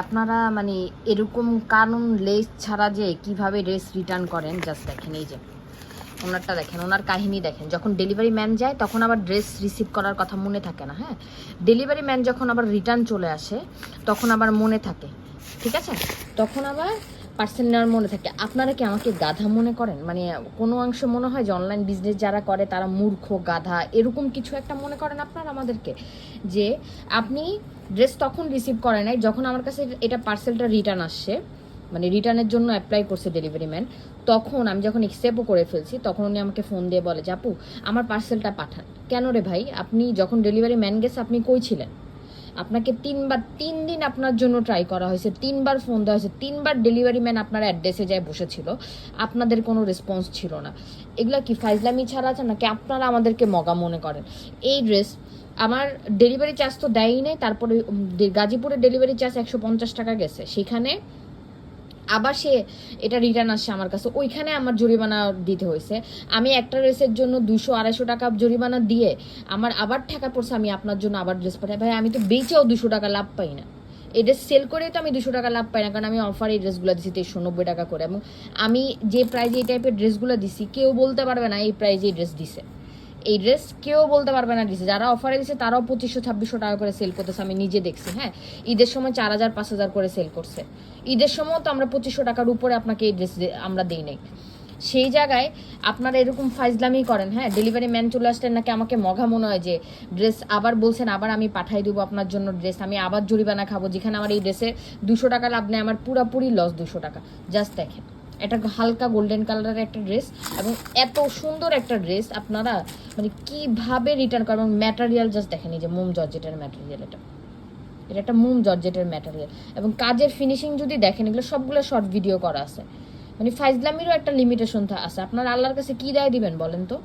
আপনারা মানে এরকম কানুন লেস ছাড়া যে কিভাবে ড্রেস রিটার্ন করেন জাস্ট দেখেন। এই যে ওনারটা দেখেন, ওনার কাহিনী দেখেন। যখন ডেলিভারি ম্যান যায় তখন আবার ড্রেস রিসিভ করার কথা মনে থাকে না। হ্যাঁ, ডেলিভারি ম্যান যখন আবার রিটার্ন চলে আসে তখন আবার মনে থাকে, ঠিক আছে? তখন আবার পার্সেল নেওয়ার মনে থাকে। আপনারা কি আমাকে গাধা মনে করেন? মানে কোনো অংশ মনে হয় যে অনলাইন বিজনেস যারা করে তারা মূর্খ, গাধা, এরকম কিছু একটা মনে করেন আপনারা আমাদেরকে? যে আপনি ড্রেস তখন রিসিভ করে নাই যখন আমার কাছে এটা পার্সেলটা রিটার্ন আসছে, মানে রিটার্নের জন্য অ্যাপ্লাই করছে ডেলিভারি ম্যান। তখন আমি যখন অ্যাকসেপ্টও করে ফেলছি তখন উনি আমাকে ফোন দিয়ে বলে যে আপু আমার পার্সেলটা পাঠান। কেন রে ভাই, আপনি যখন ডেলিভারি ম্যান গেছে আপনি কই ছিলেন? আপনাকে 3 দিন আপনার জন্য ট্রাই করা হয়েছে, 3বার ফোন দেওয়া হয়েছে, 3বার ডেলিভারি ম্যান আপনার অ্যাড্রেসে যায় বসেছিল, আপনাদের কোনো রেসপন্স ছিল না। এগুলা কি ফাইজলামি ছাড়া আছে নাকি আপনারা আমাদেরকে মগা মনে করেন? এই ড্রেস আমার ডেলিভারি চার্জ তো দেয়ই নাই, তারপরে গাজীপুরে ডেলিভারি চার্জ 150 টাকা গেছে, সেখানে আবার সে এটা রিটার্ন আসছে আমার কাছে, ওইখানে আমার জরিমানা দিতে হয়েছে। আমি একটা ড্রেসের জন্য 200-250 টাকা জরিমানা দিয়ে আমার আবার ঠেকা পড়ছে আমি আপনার জন্য আবার ড্রেস পাঠাই। ভাই আমি তো বেচেও 200 টাকা লাভ পাই না, এই ড্রেস সেল করেই তো আমি 200 টাকা লাভ পাই না, কারণ আমি অফার এই ড্রেসগুলো দিচ্ছি 2390 টাকা করে, এবং আমি যে প্রাইজে এই টাইপের ড্রেসগুলো দিছি কেউ বলতে পারবে না এই প্রাইজে এই ড্রেস দিছে। এই ড্রেস কেউ বলতে পারবে না দিছে, যারা অফারে দিচ্ছে তারাও 2500-2600 টাকা করে সেল করতেছে, আমি নিজে দেখছি। হ্যাঁ, ঈদের সময় 4000-5000 করে সেল করছে। ঈদের সময় তো আমরা 2500 টাকার উপরে আপনাকে এই ড্রেস আমরা দিই নাই। সেই জায়গায় আপনারা এরকম ফাইজলামি করেন। হ্যাঁ, ডেলিভারি ম্যান চলে আসলেন নাকি আমাকে মঘা মনে হয় যে ড্রেস আবার বলছেন আবার আমি পাঠাই দেবো আপনার জন্য ড্রেস, আমি আবার জরিমানা খাবো, যেখানে আমার এই ড্রেসে 200 টাকা লাভ নেই, আমার পুরাপুরি লস 200 টাকা। জাস্ট দেখেন, এটা হালকা গোল্ডেন কালারের একটা ড্রেস এবং এত সুন্দর একটা ড্রেস আপনারা মানে কিভাবে রিটার্ন করেন? এবং ম্যাটেরিয়াল জাস্ট দেখেন, এই যে মোম জর্জেটের ম্যাটেরিয়াল, এটা একটা মোম জর্জেটের ম্যাটেরিয়াল, এবং কাজের ফিনিশিং যদি দেখেন এগুলো সবগুলো শর্ট ভিডিও করা আছে। মানে ফাইজলামিরও একটা লিমিটেশন আছে। আপনারা আল্লাহর কাছে কি রায় দিবেন বলেন তো?